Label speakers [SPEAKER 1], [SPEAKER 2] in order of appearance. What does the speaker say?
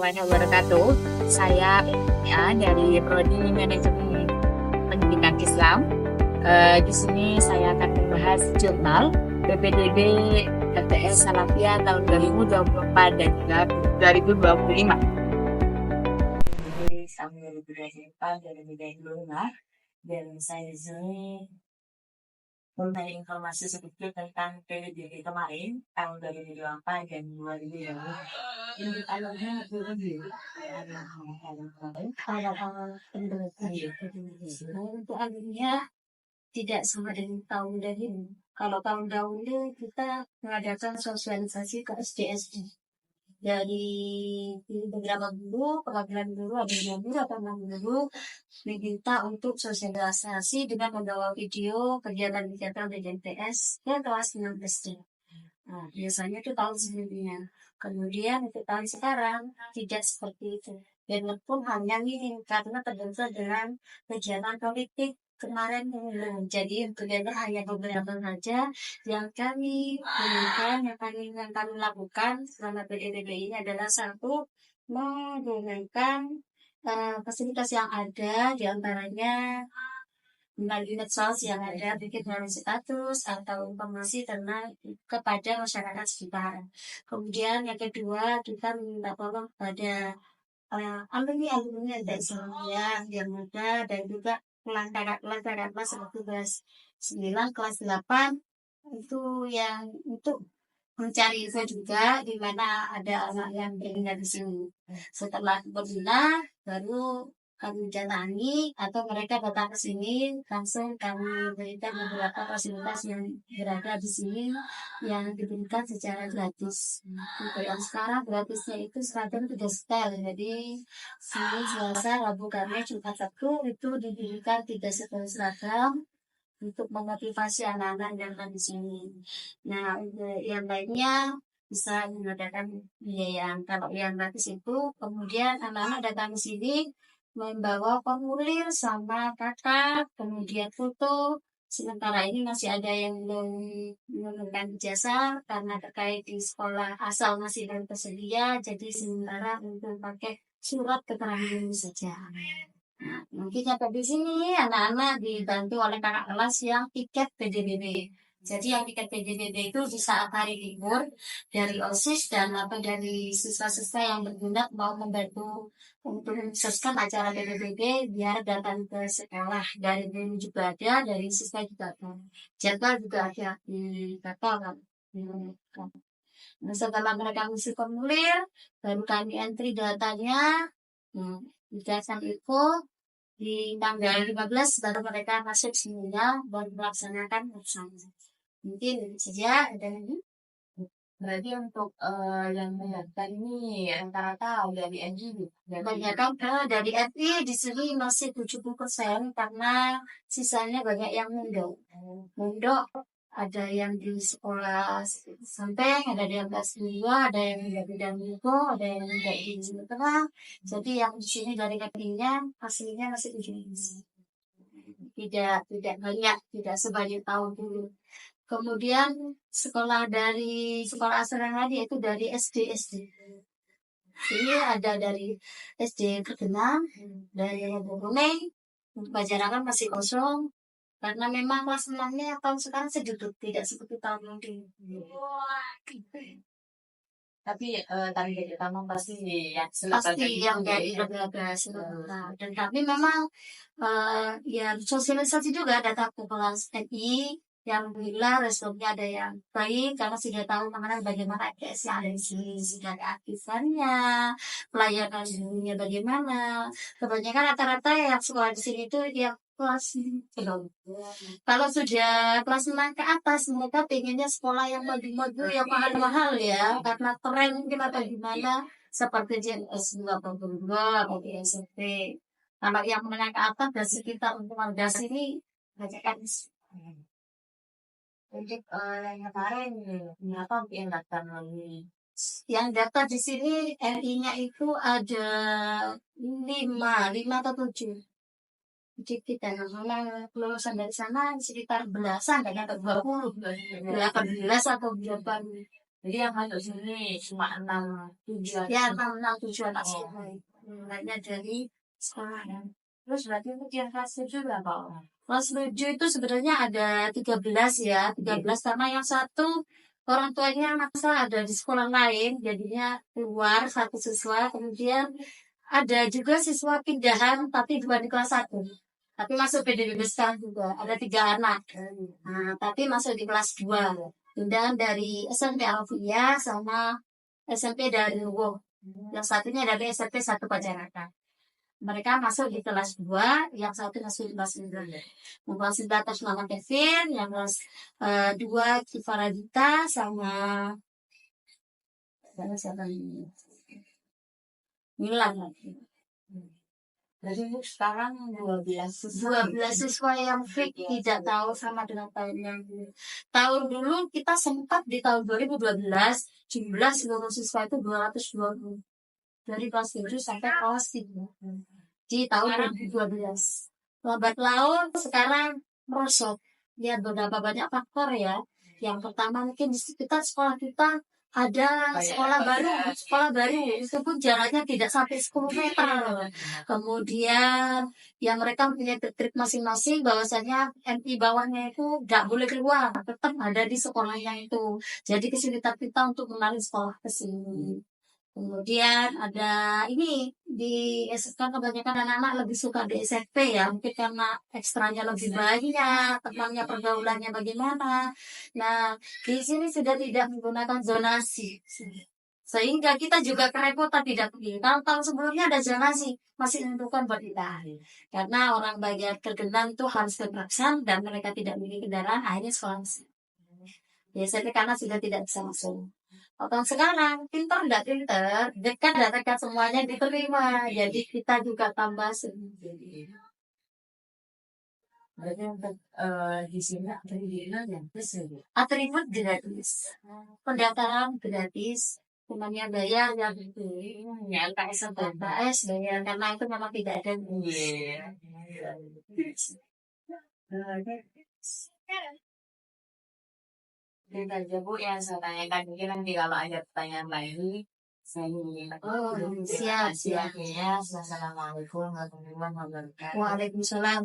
[SPEAKER 1] warahmatullahi wabarakatuh. Saya ya dari Prodi Manajemen Pendidikan Islam. Di sini saya akan membahas jurnal BPDB FTS Salafiyah tahun 2024 dan juga 2025. Jadi tahun 2024 dan 2025 dan saya di sini memberi informasi sedikit tentang PDB kemarin tahun 2024 dan 2025. Untuk alurnya untuk alurnya tidak sama dengan tahun dahulu. Kalau tahun dahulu kita mengadakan sosialisasi ke SD-SD dari beberapa guru, perwakilan guru, ada yang guru atau non guru diminta untuk sosialisasi dengan membawa video kegiatan-kegiatan BMTS ke kelas 6 SD. Nah, biasanya itu tahun sebelumnya. Kemudian untuk tahun sekarang tidak seperti itu. Dan pun hanya minim karena terbentur dengan kegiatan politik kemarin dulu. Jadi untuk itu hanya beberapa saja yang kami gunakan, yang kami lakukan selama PDB ini adalah satu, menggunakan fasilitas yang ada, diantaranya melalui medsos yang ada bikin dari status atau informasi tentang kepada masyarakat sekitar. Kemudian yang kedua kita minta tolong pada alumni dari semuanya yang muda dan juga kelas seperti kelas 9, kelas 8 itu yang untuk mencari info juga di mana ada anak yang berminat di sini. Setelah berbina baru kami datangi atau mereka datang ke sini langsung kami berikan beberapa fasilitas yang berada di sini yang diberikan secara gratis. Untuk yang sekarang gratisnya itu seragam 3 setel. Jadi Senin, Selasa, Rabu, Kamis, Jumat, Sabtu itu diberikan 3 setel seragam untuk memotivasi anak-anak yang ada di sini. Nah, untuk yang lainnya bisa mengadakan biaya. Kalau yang gratis itu, kemudian anak-anak datang ke sini membawa formulir sama kakak, kemudian foto. Sementara ini masih ada yang belum menggunakan jasa karena terkait di sekolah asal masih belum tersedia. Jadi sementara untuk pakai surat keterangan ini saja. Mungkin sampai di sini anak-anak dibantu oleh kakak kelas yang tiket PJBB. Jadi yang tiket PJBB itu di saat hari libur dari OSIS dan apa dari siswa-siswa yang berminat mau membantu untuk mensukseskan acara PJBB biar datang ke sekolah. Dari guru juga ada, dari siswa juga ada. Jadwal juga ada di kapal. Nah, setelah mereka ngisi formulir, baru kami entry datanya, dikasih info di tanggal 15 baru mereka masuk semua baru melaksanakan urusannya. Mungkin itu saja. Ada lagi?
[SPEAKER 2] Berarti untuk yang mendaftar ini rata-rata dari NG
[SPEAKER 1] Kebanyakan dari FI di sini masih 70% karena sisanya banyak yang mondok. Mondok ada yang di sekolah samping, ada yang kelas 2, ada yang di bidang Miko, ada yang di Sumatera. Jadi yang di sini dari FI-nya hasilnya masih 70%. Tidak banyak, tidak sebanyak tahun dulu. Kemudian sekolah asrama itu dari SD. Ini ada dari SD Tergenang, dari Kuning, Bajarakan masih kosong, karena memang kelas 6-nya tahun sekarang sedikit, tidak seperti tahun dulu.
[SPEAKER 2] tapi target utama pasti
[SPEAKER 1] yang dari berbagai sekolah. Dan kami memang ya sosialisasi juga datang ke kelas TI yang bila responnya ada yang baik karena sudah tahu mengenai bagaimana IPS yang ada di sini, sudah ada aktifannya, pelayanan gurunya bagaimana. Kebanyakan rata-rata yang sekolah di sini itu yang kelas belum. Kalau sudah kelas 6 ke atas, mereka pengennya sekolah yang maju-maju, yang mahal-mahal ya, karena tren mungkin atau gimana, seperti JNS 2 atau di SMP. Kalau yang menengah ke atas dan sekitar untuk warga sini, banyak kan.
[SPEAKER 2] untuk yang kemarin kenapa yang daftar lagi?
[SPEAKER 1] Yang daftar di sini RI-nya itu ada 5 atau 7. Sedikit dan memang lulusan dari sana sekitar belasan, dan atau 20, 18 atau 8.
[SPEAKER 2] Jadi yang masuk sini cuma 6, 7
[SPEAKER 1] Ya,
[SPEAKER 2] anak.
[SPEAKER 1] 6, 7 anak
[SPEAKER 2] Oh.
[SPEAKER 1] sekolah. Lainnya dari sekolah.
[SPEAKER 2] Terus berarti untuk yang kelas 7 berapa orang?
[SPEAKER 1] Kelas 7 itu sebenarnya ada 13 ya. 13 karena yang satu orang tuanya maksa ada di sekolah lain. Jadinya keluar satu siswa. Kemudian ada juga siswa pindahan tapi bukan di kelas 1. Tapi masuk PDB besar juga. Ada 3 anak. Nah, tapi masuk di kelas 2. Pindahan dari SMP Alfia sama SMP dari Luwu. Yang satunya dari SMP 1 Pajaraka. Mereka masuk di kelas 2, yang satu masuk di kelas 9. Yang kelas 9 atas nama Kevin, yang kelas 2 Kifaradita sama siapa ini? Milan.
[SPEAKER 2] Jadi untuk sekarang 12 siswa.
[SPEAKER 1] 12 siswa yang fix tidak tahu sama dengan tahun yang dulu. Tahun dulu kita sempat di tahun 2012 jumlah seluruh siswa itu 220 dari kelas 7 sampai kelas 3 di tahun 2012. Lambat laun sekarang merosot. Lihat beberapa banyak faktor ya. Yang pertama mungkin di sekitar sekolah kita ada sekolah baru itu pun jaraknya tidak sampai 10 meter. Kemudian yang mereka punya trik masing-masing bahwasanya MI bawahnya itu nggak boleh keluar, tetap ada di sekolahnya itu. Jadi kesulitan kita untuk menarik sekolah ke sini. Kemudian ada ini di SK kebanyakan anak-anak lebih suka di SMP ya, mungkin karena ekstranya lebih banyak, temannya pergaulannya bagaimana. Nah, di sini sudah tidak menggunakan zonasi. Sehingga kita juga kerepotan tidak pergi. Kalau tahun sebelumnya ada zonasi, masih menentukan buat kita. Karena orang bagian tergenang itu harus terpaksa dan mereka tidak memiliki kendaraan, akhirnya sekolah. Ya, SMP karena sudah tidak bisa masuk. Tahun sekarang, pintar nggak pintar, dekat dan dekat semuanya diterima. Jadi kita juga tambah sedikit.
[SPEAKER 2] Berarti untuk di sini perizinan gratis ya, Bu?
[SPEAKER 1] Atribut gratis, pendaftaran gratis, temannya bayar ya gitu.
[SPEAKER 2] Ya, LKS atau
[SPEAKER 1] LKS bayar karena itu memang tidak ada.
[SPEAKER 2] Iya. Itu aja Bu yang saya tanyakan. Mungkin nanti kalau ada pertanyaan lagi, saya
[SPEAKER 1] Oh, siap.
[SPEAKER 2] ya. Assalamualaikum warahmatullahi wabarakatuh.
[SPEAKER 1] Waalaikumsalam.